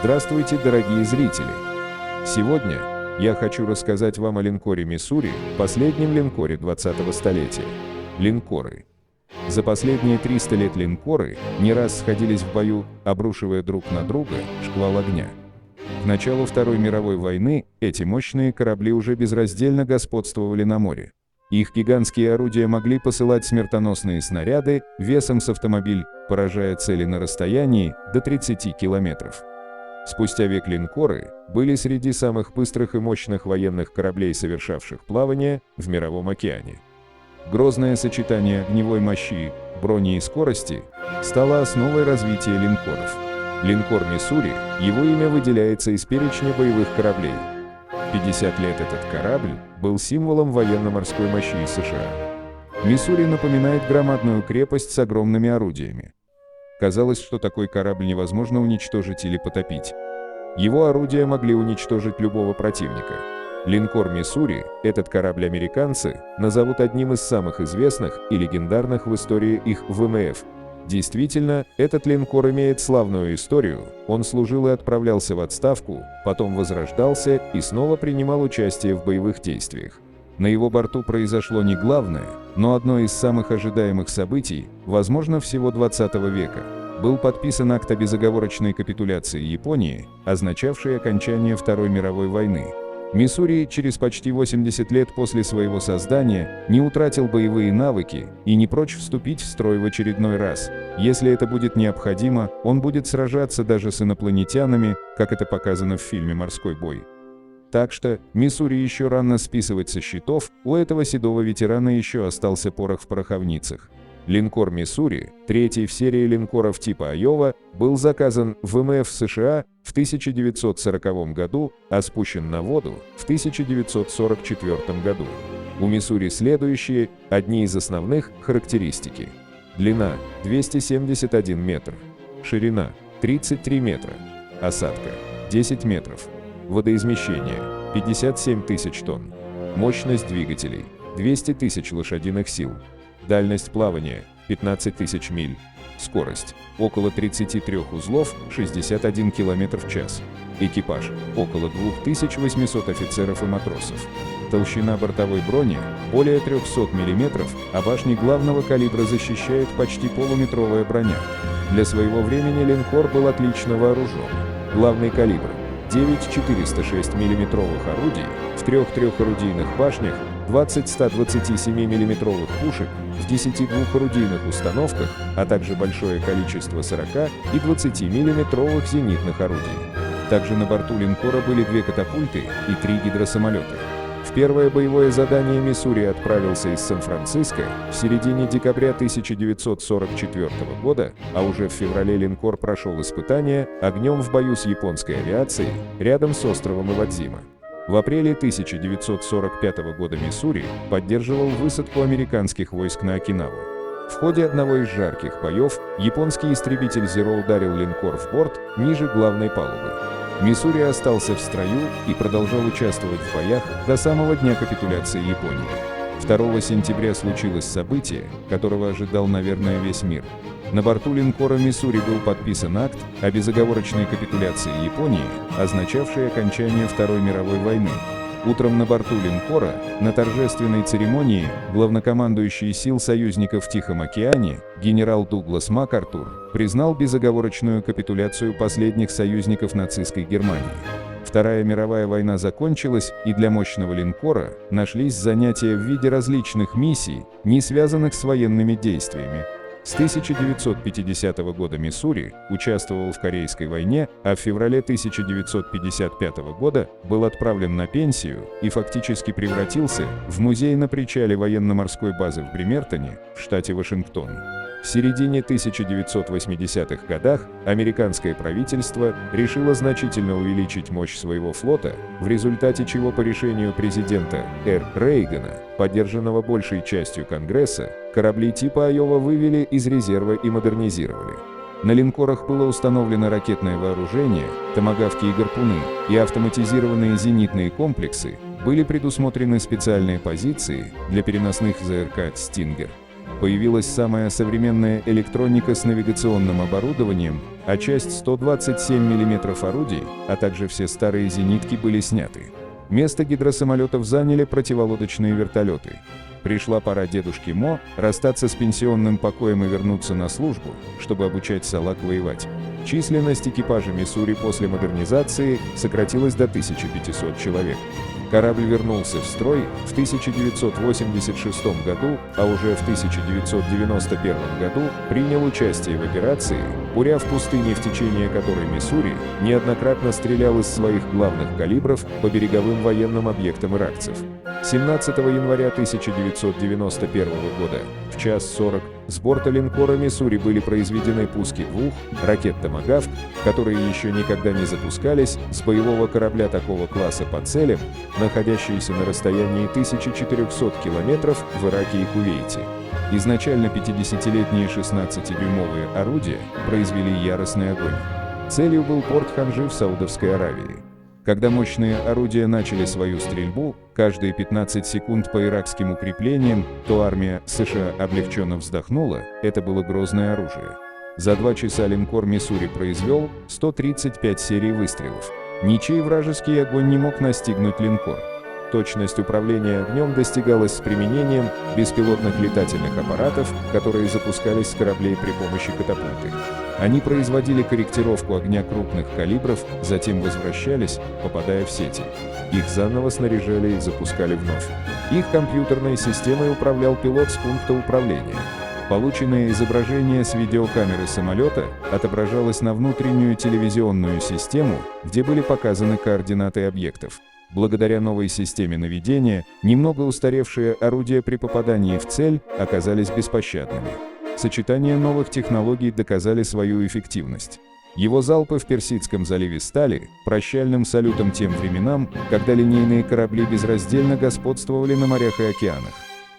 Здравствуйте, дорогие зрители! Сегодня я хочу рассказать вам о линкоре «Миссури», последнем линкоре 20-го столетия. Линкоры. За последние 300 лет линкоры не раз сходились в бою, обрушивая друг на друга шквал огня. К началу Второй мировой войны эти мощные корабли уже безраздельно господствовали на море. Их гигантские орудия могли посылать смертоносные снаряды весом с автомобиль, поражая цели на расстоянии до 30 километров. Спустя век линкоры были среди самых быстрых и мощных военных кораблей, совершавших плавание в мировом океане. Грозное сочетание огневой мощи, брони и скорости стало основой развития линкоров. Линкор «Миссури», его имя выделяется из перечня боевых кораблей. 50 лет этот корабль был символом военно-морской мощи США. «Миссури» напоминает громадную крепость с огромными орудиями. Казалось, что такой корабль невозможно уничтожить или потопить. Его орудия могли уничтожить любого противника. Линкор «Миссури», этот корабль американцы назовут одним из самых известных и легендарных в истории их ВМФ. Действительно, этот линкор имеет славную историю. Он служил и отправлялся в отставку, потом возрождался и снова принимал участие в боевых действиях. На его борту произошло не главное, но одно из самых ожидаемых событий, возможно, всего 20 века. Был подписан акт о безоговорочной капитуляции Японии, означавший окончание Второй мировой войны. «Миссури» через почти 80 лет после своего создания не утратил боевые навыки и не прочь вступить в строй в очередной раз. Если это будет необходимо, он будет сражаться даже с инопланетянами, как это показано в фильме «Морской бой». Так что «Миссури» еще рано списывать со счетов, у этого седого ветерана еще остался порох в пороховницах. Линкор «Миссури», третий в серии линкоров типа «Айова», был заказан ВМФ США в 1940 году, а спущен на воду в 1944 году. У «Миссури» следующие, одни из основных характеристики. Длина – 271 метр, ширина – 33 метра, осадка – 10 метров, водоизмещение – 57 тысяч тонн, мощность двигателей – 200 тысяч лошадиных сил. Дальность плавания – 15 тысяч миль. Скорость – около 33 узлов, 61 км в час. Экипаж – около 2800 офицеров и матросов. Толщина бортовой брони – более 300 мм, а башни главного калибра защищает почти полуметровая броня. Для своего времени линкор был отлично вооружен. Главный калибр – 9,406 мм орудий в трех орудийных башнях, 20 127 мм пушек в 10 двухорудийных установках, а также большое количество 40 и 20 мм зенитных орудий. Также на борту линкора были 2 катапульты и 3 гидросамолета. В первое боевое задание «Миссури» отправился из Сан-Франциско в середине декабря 1944 года, а уже в феврале линкор прошел испытания огнем в бою с японской авиацией рядом с островом Ивадзима. В апреле 1945 года «Миссури» поддерживал высадку американских войск на Окинаву. В ходе одного из жарких боев японский истребитель «Зеро» ударил линкор в борт ниже главной палубы. «Миссури» остался в строю и продолжал участвовать в боях до самого дня капитуляции Японии. 2 сентября случилось событие, которого ожидал, наверное, весь мир. На борту линкора «Миссури» был подписан акт о безоговорочной капитуляции Японии, означавший окончание Второй мировой войны. Утром на борту линкора, на торжественной церемонии, главнокомандующий сил союзников в Тихом океане, генерал Дуглас МакАртур, признал безоговорочную капитуляцию последних союзников нацистской Германии. Вторая мировая война закончилась, и для мощного линкора нашлись занятия в виде различных миссий, не связанных с военными действиями. С 1950 года «Миссури» участвовал в Корейской войне, а в феврале 1955 года был отправлен на пенсию и фактически превратился в музей на причале военно-морской базы в Бремертоне, в штате Вашингтон. В середине 1980-х годах американское правительство решило значительно увеличить мощь своего флота, в результате чего по решению президента Р. Рейгана, поддержанного большей частью Конгресса, корабли типа «Айова» вывели из резерва и модернизировали. На линкорах было установлено ракетное вооружение, томагавки и гарпуны, и автоматизированные зенитные комплексы, были предусмотрены специальные позиции для переносных ЗРК «Стингер». Появилась самая современная электроника с навигационным оборудованием, а часть 127 мм орудий, а также все старые зенитки были сняты. Место гидросамолетов заняли противолодочные вертолеты. Пришла пора дедушке Мо расстаться с пенсионным покоем и вернуться на службу, чтобы обучать салак воевать. Численность экипажа Миссури после модернизации сократилась до 1500 человек. Корабль вернулся в строй в 1986 году, а уже в 1991 году принял участие в операции «Буря в пустыне», в течение которой Миссури неоднократно стрелял из своих главных калибров по береговым военным объектам иракцев. 17 января 1991 года в 1:40 с борта линкора «Миссури» были произведены пуски двух ракет «Томагавк», которые еще никогда не запускались с боевого корабля такого класса по целям, находящиеся на расстоянии 1400 километров в Ираке и Кувейте. Изначально 50-летние 16-дюймовые орудия произвели яростный огонь. Целью был порт Ханжи в Саудовской Аравии. Когда мощные орудия начали свою стрельбу, каждые 15 секунд по иракским укреплениям, то армия США облегченно вздохнула, это было грозное оружие. За 2 часа линкор «Миссури» произвел 135 серий выстрелов. Ничей вражеский огонь не мог настигнуть линкор. Точность управления огнем достигалась с применением беспилотных летательных аппаратов, которые запускались с кораблей при помощи катапульты. Они производили корректировку огня крупных калибров, затем возвращались, попадая в сети. Их заново снаряжали и запускали вновь. Их компьютерной системой управлял пилот с пункта управления. Полученное изображение с видеокамеры самолета отображалось на внутреннюю телевизионную систему, где были показаны координаты объектов. Благодаря новой системе наведения, немного устаревшие орудия при попадании в цель оказались беспощадными. Сочетание новых технологий доказали свою эффективность. Его залпы в Персидском заливе стали прощальным салютом тем временам, когда линейные корабли безраздельно господствовали на морях и океанах.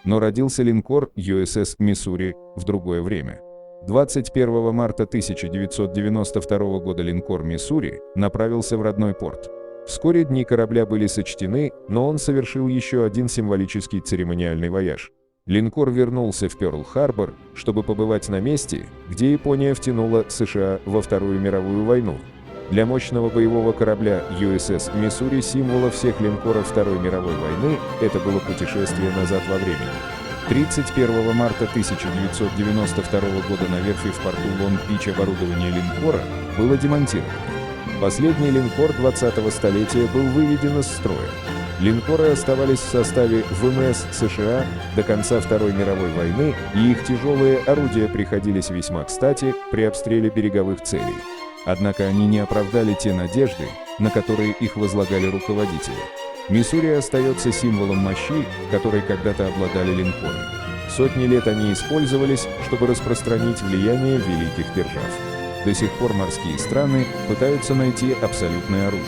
Но родился линкор USS «Миссури» в другое время. 21 марта 1992 года линкор «Миссури» направился в родной порт. Вскоре дни корабля были сочтены, но он совершил еще один символический церемониальный вояж. Линкор вернулся в Пёрл-Харбор, чтобы побывать на месте, где Япония втянула США во Вторую мировую войну. Для мощного боевого корабля USS «Миссури» символа всех линкоров Второй мировой войны это было путешествие назад во времени. 31 марта 1992 года на верфи в порту Лонг-Бич оборудование линкора было демонтировано. Последний линкор 20-го столетия был выведен из строя. Линкоры оставались в составе ВМС США до конца Второй мировой войны, и их тяжелые орудия приходились весьма кстати при обстреле береговых целей. Однако они не оправдали те надежды, на которые их возлагали руководители. «Миссури» остается символом мощи, которой когда-то обладали линкоры. Сотни лет они использовались, чтобы распространить влияние великих держав. До сих пор морские страны пытаются найти абсолютное оружие.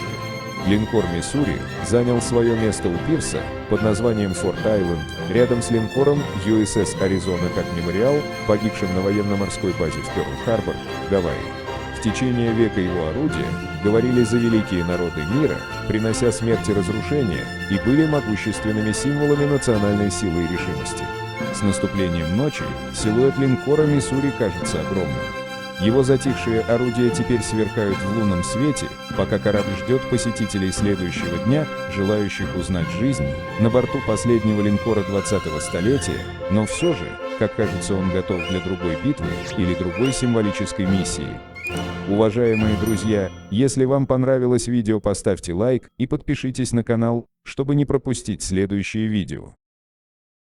Линкор «Миссури» занял свое место у пирса под названием Форт-Айленд, рядом с линкором USS «Аризона» как мемориал, погибшим на военно-морской базе в Пёрл-Харбор, Гавайи. В течение века его орудия говорили за великие народы мира, принося смерть и разрушение, и были могущественными символами национальной силы и решимости. С наступлением ночи силуэт линкора «Миссури» кажется огромным. Его затихшие орудия теперь сверкают в лунном свете, пока корабль ждет посетителей следующего дня, желающих узнать жизнь на борту последнего линкора 20-го столетия, но все же, как кажется, он готов для другой битвы или другой символической миссии. Уважаемые друзья, если вам понравилось видео, поставьте лайк и подпишитесь на канал, чтобы не пропустить следующие видео.